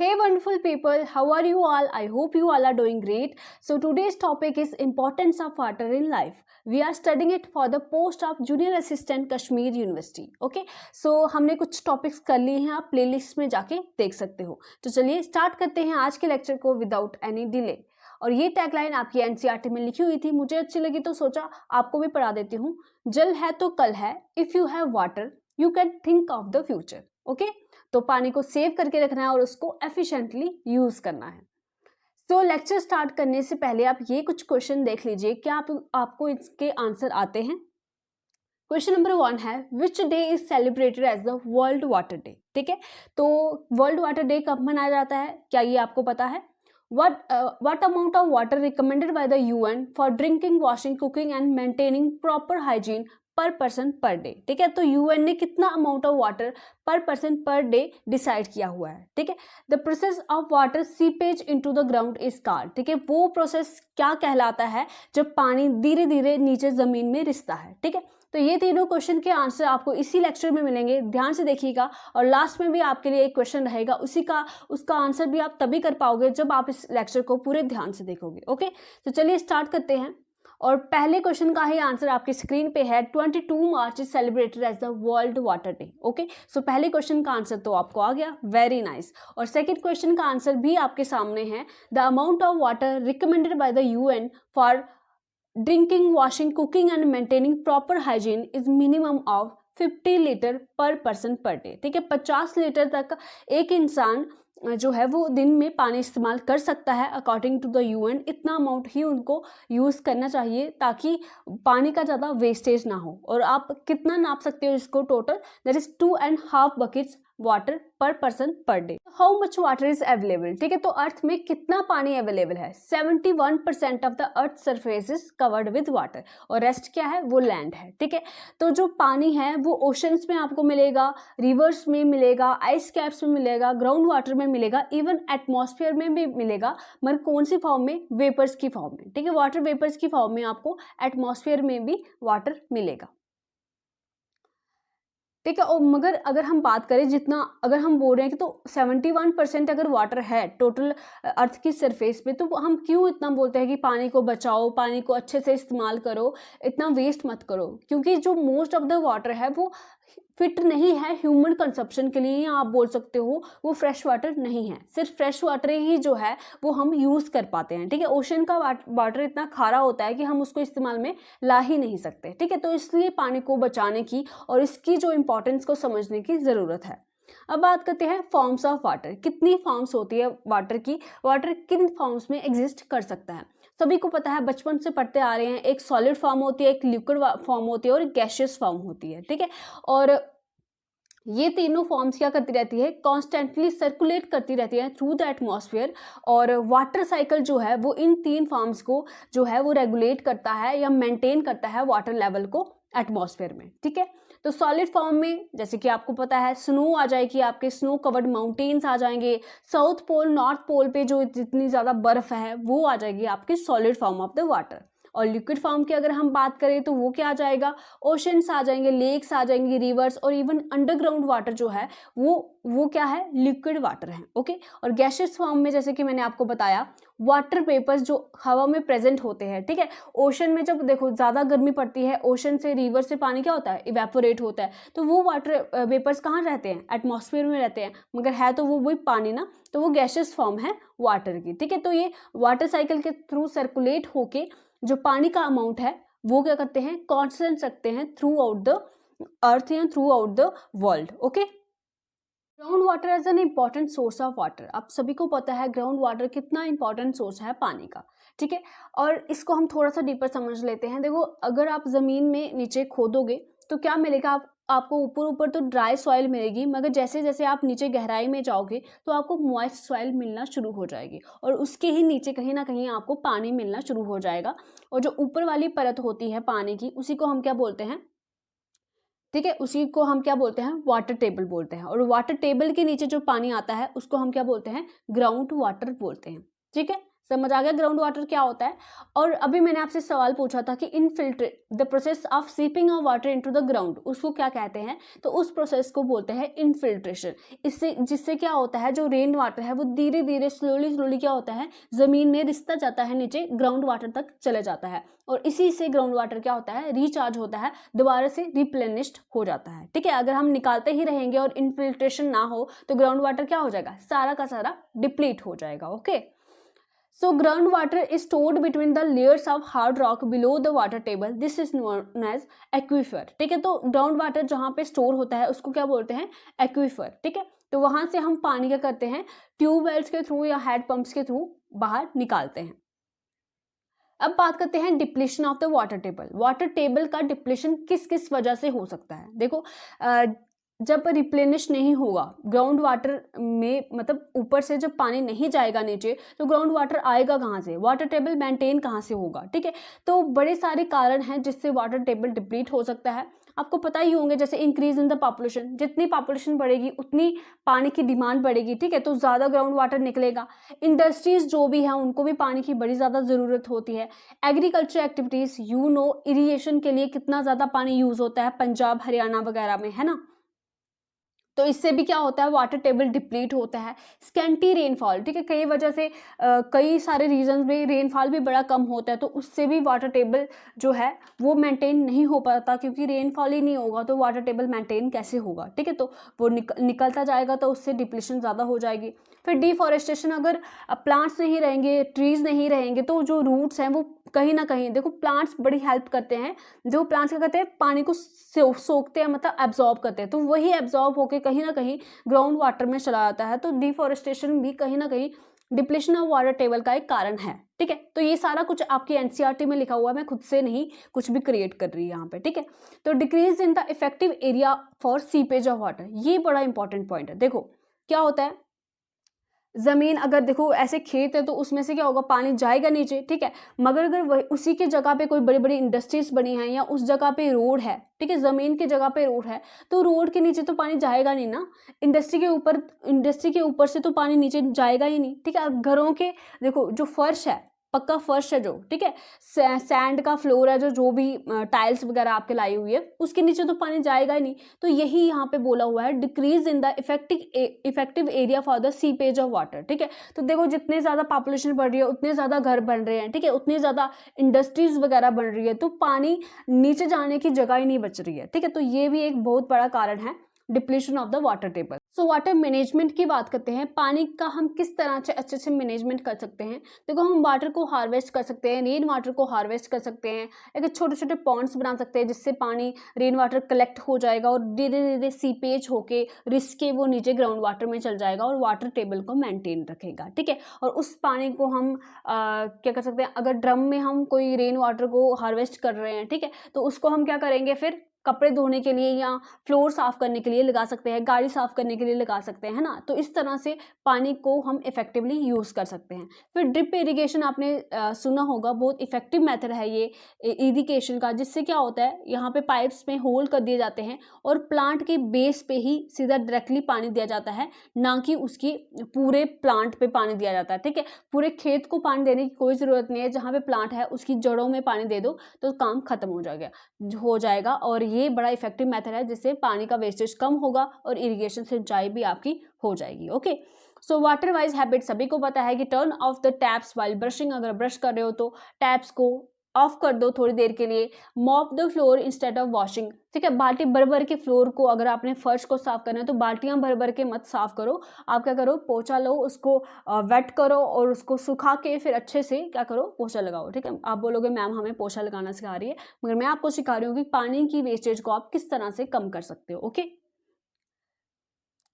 Hey wonderful people, how are you all? I hope you all are doing great. So today's topic is importance of water in life. We are studying it for the post of Junior Assistant Kashmir University. Okay, so हमने कुछ topics कर लिए हैं, आप playlist में जाके देख सकते हो. तो चलिए स्टार्ट करते हैं आज के लेक्चर को विदाउट एनी डिले. और ये टैगलाइन आपकी एनसीईआरटी में लिखी हुई थी, मुझे अच्छी लगी तो सोचा आपको भी पढ़ा देती हूँ. जल है तो कल है, if you have water you can think of the future. Okay, तो पानी को सेव करके रखना है और उसको एफिशिएंटली यूज करना है. तो लेक्चर स्टार्ट करने से पहले आप ये कुछ क्वेश्चन देख लीजिए, क्या आपको इसके आंसर आते हैं. क्वेश्चन नंबर 1 है, which day is celebrated as the world water day. ठीक है, तो वर्ल्ड वाटर डे कब मनाया जाता है, क्या ये आपको पता है. What amount of water recommended by the UN for drinking, washing, cooking and maintaining proper hygiene पर पर्सन पर डे. ठीक है, तो यूएन ने कितना amount of water per person per day decide किया हुआ है. ठीक है, the process of water seepage into the ground is called. ठीक है, वो प्रोसेस क्या कहलाता है जब पानी धीरे धीरे नीचे जमीन में रिसता है. ठीक है, तो ये तीनों क्वेश्चन के आंसर आपको इसी लेक्चर में मिलेंगे, ध्यान से देखिएगा. और लास्ट में भी आपके लिए एक क्वेश्चन रहेगा, उसका आंसर भी आप तभी कर पाओगे जब आप इस लेक्चर को पूरे ध्यान से देखोगे. ओके, तो चलिए स्टार्ट करते हैं. और पहले क्वेश्चन का ही आंसर आपकी स्क्रीन पे है. 22 March is celebrated as the world water day. Okay, so पहले क्वेश्चन का आंसर तो आपको आ गया, वेरी नाइस. और सेकंड क्वेश्चन का आंसर भी आपके सामने है. The amount of water recommended by the UN for drinking, washing, cooking and maintaining proper hygiene is minimum of 50 litre per person per day. ठीक है, 50 लीटर तक एक इंसान जो है वो दिन में पानी इस्तेमाल कर सकता है अकॉर्डिंग टू द यूएन. इतना अमाउंट ही उनको यूज़ करना चाहिए ताकि पानी का ज़्यादा वेस्टेज ना हो. और आप कितना नाप सकते हो इसको, total that is 2.5 buckets water per person per day. How much water is available. ठीक है, तो अर्थ में कितना पानी अवेलेबल है. 71% of the earth surface is covered with water और रेस्ट क्या है, वो लैंड है. ठीक है, तो जो पानी है वो ओशंस में आपको मिलेगा, रिवर्स में मिलेगा, आइस कैप्स में मिलेगा, ग्राउंड वाटर में मिलेगा, इवन एटमॉस्फेयर में भी मिलेगा, मगर कौन सी फॉर्म में, वेपर्स की फॉर्म में. ठीक है, वाटर वेपर्स की फॉर्म में आपको एटमॉस्फेयर में भी वाटर मिलेगा. ठीक है, और मगर अगर हम बात करें जितना, अगर हम बोल रहे हैं कि तो 71% अगर वाटर है टोटल अर्थ की सरफेस पे, तो हम क्यों इतना बोलते हैं कि पानी को बचाओ, पानी को अच्छे से इस्तेमाल करो, इतना वेस्ट मत करो. क्योंकि जो मोस्ट ऑफ द वाटर है वो फिट नहीं है ह्यूमन कंजप्शन के लिए, या आप बोल सकते हो वो फ्रेश वाटर नहीं है. सिर्फ फ्रेश वाटर ही जो है वो हम यूज़ कर पाते हैं. ठीक है, ओशन का वाटर इतना खारा होता है कि हम उसको इस्तेमाल में ला ही नहीं सकते. ठीक है, तो इसलिए पानी को बचाने की और इसकी जो इम्पोर्टेंस को समझने की ज़रूरत है. अब बात करते हैं फॉर्म्स ऑफ वाटर. कितनी फॉर्म्स होती है वाटर की, वाटर किन फॉर्म्स में एग्जिस्ट कर सकता है. सभी को पता है, बचपन से पढ़ते आ रहे हैं, एक सॉलिड फॉर्म होती है, एक लिक्विड फॉर्म होती है और एक गैसियस फॉर्म होती है. ठीक है, और ये तीनों फॉर्म्स क्या करती रहती है, कॉन्स्टेंटली सर्कुलेट करती रहती है थ्रू द एटमॉस्फेयर. और वाटर साइकिल जो है वो इन तीन फॉर्म्स को जो है वो रेगुलेट करता है या मेंटेन करता है वाटर लेवल को एटमॉस्फेयर में. ठीक है, तो सॉलिड फॉर्म में जैसे कि आपको पता है स्नो आ जाएगी, आपके स्नो कवर्ड माउंटेन्स आ जाएंगे, साउथ पोल नॉर्थ पोल पे जो जितनी ज़्यादा बर्फ़ है वो आ जाएगी आपकी solid form of the water. और लिक्विड फॉर्म की अगर हम बात करें तो वो क्या आ जाएगा, ओशंस आ जाएंगे, लेक्स आ जाएंगे, रिवर्स और इवन अंडरग्राउंड वाटर जो है वो क्या है, लिक्विड वाटर है. ओके, और गैसियस फॉर्म में जैसे कि मैंने आपको बताया वाटर वेपर्स जो हवा में प्रेजेंट होते हैं. ठीक है, ओशन में जब देखो ज़्यादा गर्मी पड़ती है, ओशन से रिवर से पानी क्या होता है, इवेपोरेट होता है, तो वो वाटर वेपर्स कहाँ रहते हैं, एटमॉस्फेयर में रहते हैं, मगर है तो वो वही पानी ना, तो वो गैसियस फॉर्म है वाटर की. ठीक है, तो ये वाटर साइकिल के थ्रू सर्कुलेट होके जो पानी का अमाउंट है वो क्या करते हैं, कांस्टेंट रखते हैं थ्रू आउट द अर्थ या throughout the world. Okay, ground water as an important source of water. आप सभी को पता है ग्राउंड वाटर कितना इंपॉर्टेंट सोर्स है पानी का. ठीक है, और इसको हम थोड़ा सा डीपर समझ लेते हैं. देखो, अगर आप ज़मीन में नीचे खोदोगे तो क्या मिलेगा, आपको ऊपर ऊपर तो ड्राई सॉइल मिलेगी, मगर जैसे जैसे आप नीचे गहराई में जाओगे तो आपको मॉइस्ट सॉइल मिलना शुरू हो जाएगी और उसके ही नीचे कहीं ना कहीं आपको पानी मिलना शुरू हो जाएगा. और जो ऊपर वाली परत होती है पानी की, उसी को हम क्या बोलते हैं, ठीक है, उसी को हम क्या बोलते हैं, वाटर टेबल बोलते हैं. और वाटर टेबल के नीचे जो पानी आता है उसको हम क्या बोलते हैं, ग्राउंड वाटर बोलते हैं. ठीक है, समझ आ गया ग्राउंड वाटर क्या होता है। और अभी मैंने आपसे सवाल पूछा था कि infiltrate the process of seeping of water into the ground, उसको क्या कहते हैं, तो उस प्रोसेस को बोलते हैं इनफिल्ट्रेशन। इससे जिससे क्या होता है, जो रेन वाटर है वो धीरे धीरे स्लोली क्या होता है, जमीन में रिसता जाता है, नीचे ग्राउंड वाटर तक चले जाता है, और इसी से ग्राउंड वाटर क्या होता है, रिचार्ज होता है, दोबारा से रिप्लेनिश्ड हो जाता है। ठीक है, अगर हम निकालते ही रहेंगे और इनफिल्ट्रेशन ना हो तो ग्राउंड वाटर क्या हो जाएगा, सारा का सारा डिप्लीट हो जाएगा। Okay, so groundwater is stored between the layers of hard rock below the water table. This is known as aquifer. ठीक है, तो ग्राउंड वाटर जहाँ पे स्टोर होता है उसको क्या बोलते हैं, एक्वीफर। ठीक है, तो वहां से हम पानी क्या करते हैं, ट्यूबवेल्स के थ्रू या हैंड पंप्स के थ्रू बाहर निकालते हैं। अब बात करते हैं depletion of the water table. Water table का डिप्लीशन किस किस वजह से हो सकता है। देखो जब रिप्लेनिश नहीं होगा ग्राउंड वाटर में, मतलब ऊपर से जब पानी नहीं जाएगा नीचे, तो ग्राउंड वाटर आएगा कहाँ से, वाटर टेबल मेंटेन कहाँ से होगा। ठीक है, तो बड़े सारे कारण हैं जिससे वाटर टेबल डिप्लीट हो सकता है। आपको पता ही होंगे, जैसे इंक्रीज इन द पॉपुलेशन, जितनी पॉपुलेशन बढ़ेगी उतनी पानी की डिमांड बढ़ेगी। ठीक है, तो ज़्यादा ग्राउंड वाटर निकलेगा। इंडस्ट्रीज जो भी हैं उनको भी पानी की बड़ी ज़्यादा ज़रूरत होती है। एग्रीकल्चर एक्टिविटीज़, इरिगेशन के लिए कितना ज़्यादा पानी यूज़ होता है पंजाब हरियाणा वगैरह में, है ना, तो इससे भी क्या होता है, वाटर टेबल डिप्लीट होता है। स्कैंटी रेनफॉल, ठीक है, कई वजह से कई सारे रीजंस में रेनफॉल भी बड़ा कम होता है, तो उससे भी वाटर टेबल जो है वो मेंटेन नहीं हो पाता, क्योंकि रेनफॉल ही नहीं होगा तो वाटर टेबल मेंटेन कैसे होगा। ठीक है, तो वो निकलता जाएगा तो उससे डिप्लीशन ज़्यादा हो जाएगी। फिर डिफॉरेस्टेशन, अगर प्लांट्स नहीं रहेंगे, ट्रीज नहीं रहेंगे, तो जो रूट्स हैं वो कहीं ना कहीं, देखो प्लांट्स बड़ी हेल्प करते हैं, जो प्लांट्स क्या करते हैं, पानी को सोखते हैं, मतलब एब्जॉर्ब करते हैं, तो वही एब्जॉर्ब होकर कहीं ना कहीं ग्राउंड वाटर में चला जाता है। तो डिफॉरेस्टेशन भी कहीं ना कहीं डिप्लीशन ऑफ वाटर टेबल का एक कारण है। ठीक है, तो ये सारा कुछ आपकी एनसीईआरटी में लिखा हुआ है, मैं खुद से नहीं कुछ भी क्रिएट कर रही है यहाँ पे। ठीक है, तो decrease in the effective area for seepage of water, ये बड़ा इंपॉर्टेंट पॉइंट है। देखो क्या होता है, जमीन अगर देखो ऐसे खेत है तो उसमें से क्या होगा, पानी जाएगा नीचे। ठीक है, मगर अगर वही उसी की जगह पे कोई बड़ी बड़ी इंडस्ट्रीज बनी है या उस जगह पे रोड है, ठीक है, जमीन की जगह पे रोड है, तो रोड के नीचे तो पानी जाएगा नहीं ना, इंडस्ट्री के ऊपर से तो पानी नीचे जाएगा ही नहीं। ठीक है, घरों के देखो जो फर्श है, पक्का फर्श है जो, ठीक है, सैंड का फ्लोर है, जो भी टाइल्स वगैरह आपके लाई हुई है, उसके नीचे तो पानी जाएगा ही नहीं। तो यही यहाँ पे बोला हुआ है, decrease in the effective area for the seepage of water. ठीक है, तो देखो जितने ज़्यादा पॉपुलेशन बढ़ रही है उतने ज़्यादा घर बन रहे हैं, ठीक है, उतनी ज़्यादा इंडस्ट्रीज वगैरह बन रही है, तो पानी नीचे जाने की जगह ही नहीं बच रही है। ठीक है, तो ये भी एक बहुत बड़ा कारण है depletion of the water table. So water management की बात करते हैं, पानी का हम किस तरह से अच्छे से मैनेजमेंट कर सकते हैं। देखो हम वाटर को हार्वेस्ट कर सकते हैं, रेन वाटर को हार्वेस्ट कर सकते हैं, एक छोटे छोटे पॉन्ड्स बना सकते हैं जिससे पानी रेन वाटर कलेक्ट हो जाएगा और धीरे धीरे सीपेज होके रिस के वो नीचे ग्राउंड वाटर में चल जाएगा और वाटर टेबल को मेंटेन रखेगा। ठीक है, और उस पानी को हम क्या कर सकते हैं, अगर ड्रम में हम कोई रेन वाटर को हार्वेस्ट कर रहे हैं, ठीक है, तो उसको हम क्या करेंगे, फिर कपड़े धोने के लिए या फ्लोर साफ करने के लिए लगा सकते हैं, गाड़ी साफ करने के लिए लगा सकते हैं, है ना। तो इस तरह से पानी को हम इफेक्टिवली यूज़ कर सकते हैं। फिर ड्रिप इरिगेशन आपने सुना होगा, बहुत इफेक्टिव मेथड है ये इरिगेशन का, जिससे क्या होता है, यहाँ पे पाइप्स में होल कर दिए जाते हैं और प्लांट के बेस पे ही सीधा डायरेक्टली पानी दिया जाता है, ना कि उसकी पूरे प्लांट पे पानी दिया जाता है। ठीक है, पूरे खेत को पानी देने की कोई ज़रूरत नहीं है, जहाँ पे प्लांट है उसकी जड़ों में पानी दे दो तो काम खत्म हो जाएगा। और ये बड़ा इफेक्टिव मेथड है जिससे पानी का वेस्टेज कम होगा और इरिगेशन सिंचाई भी आपकी हो जाएगी। Okay, so water wise habit सभी को पता है कि turn off the taps while brushing, अगर ब्रश कर रहे हो तो टैप्स को ऑफ कर दो थोड़ी देर के लिए। Mop the floor instead of washing, ठीक है, बाल्टी भर भर के फ्लोर को, अगर आपने फर्श को साफ करना है तो बाल्टियां भर भर के मत साफ करो, आप क्या करो, पोछा लो, उसको वेट करो और उसको सुखा के फिर अच्छे से क्या करो, पोछा लगाओ। ठीक है, आप बोलोगे मैम हमें पोछा लगाना सिखा रही है, मगर मैं आपको सिखा रही हूँ कि पानी की वेस्टेज को आप किस तरह से कम कर सकते हो। ओके,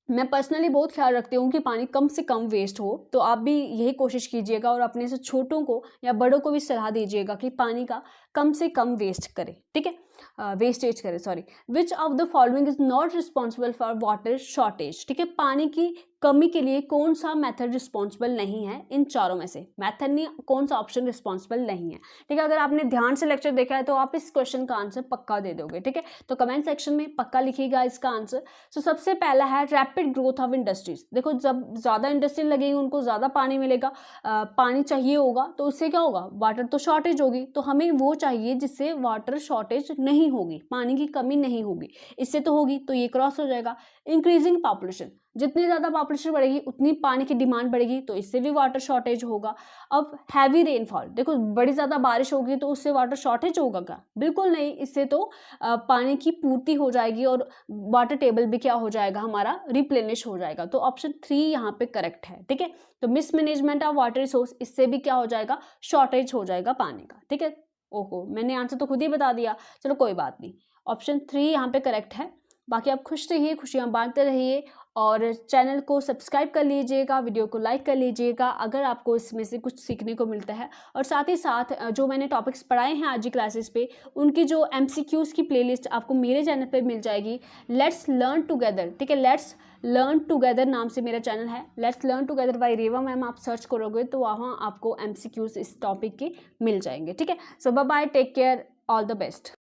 मैं पर्सनली बहुत ख्याल रखती हूँ कि पानी कम से कम वेस्ट हो, तो आप भी यही कोशिश कीजिएगा और अपने से छोटों को या बड़ों को भी सलाह दीजिएगा कि पानी का कम से कम वेस्ट करें। ठीक है, वेस्टेज करें, sorry, which of the following is not responsible for water shortage. ठीक है, पानी की कमी के लिए कौन सा मेथड रिस्पॉन्सिबल नहीं है इन चारों में से, मेथड नहीं, कौन सा ऑप्शन रिस्पॉन्सिबल नहीं है। ठीक है, अगर आपने ध्यान से लेक्चर देखा है तो आप इस क्वेश्चन का आंसर पक्का दे दोगे। ठीक है, तो कमेंट सेक्शन में पक्का लिखिएगा इसका आंसर। तो सबसे पहला है रैपिड ग्रोथ ऑफ इंडस्ट्रीज। देखो, जब ज़्यादा इंडस्ट्री लगेगी उनको ज़्यादा पानी मिलेगा, पानी चाहिए होगा, तो उससे क्या होगा, वाटर तो शॉर्टेज होगी। तो हमें वो चाहिए जिससे वाटर शॉर्टेज नहीं होगी, पानी की कमी नहीं होगी, इससे तो होगी, तो ये क्रॉस हो जाएगा। इंक्रीजिंग पॉपुलेशन, जितनी ज़्यादा पॉपुलेशन बढ़ेगी उतनी पानी की डिमांड बढ़ेगी, तो इससे भी वाटर शॉर्टेज होगा। अब हैवी रेनफॉल, देखो बड़ी ज़्यादा बारिश होगी तो उससे वाटर शॉर्टेज होगा क्या, बिल्कुल नहीं, इससे तो पानी की पूर्ति हो जाएगी और वाटर टेबल भी क्या हो जाएगा, हमारा रिप्लेनिश हो जाएगा। तो ऑप्शन 3 यहाँ पे करेक्ट है। ठीक है, तो मिसमैनेजमेंट ऑफ वाटर रिसोर्स, इससे भी क्या हो जाएगा, शॉर्टेज हो जाएगा पानी का। ठीक है, ओहो, मैंने आंसर तो खुद ही बता दिया, चलो कोई बात नहीं, ऑप्शन 3 यहाँ पे करेक्ट है। बाकी आप खुश रहिए, खुशियाँ बांटते रहिए और चैनल को सब्सक्राइब कर लीजिएगा, वीडियो को लाइक कर लीजिएगा अगर आपको इसमें से कुछ सीखने को मिलता है। और साथ ही साथ जो मैंने टॉपिक्स पढ़ाए हैं आज की क्लासेस पे, उनकी जो MCQs की प्लेलिस्ट आपको मेरे चैनल पे मिल जाएगी, लेट्स लर्न टुगेदर। ठीक है, लेट्स लर्न टुगेदर नाम से मेरा चैनल है, let's learn together by Reva ma'am, आप सर्च करोगे तो वहाँ आपको MCQs इस टॉपिक के मिल जाएंगे। ठीक है, so bye bye, take care, all the best.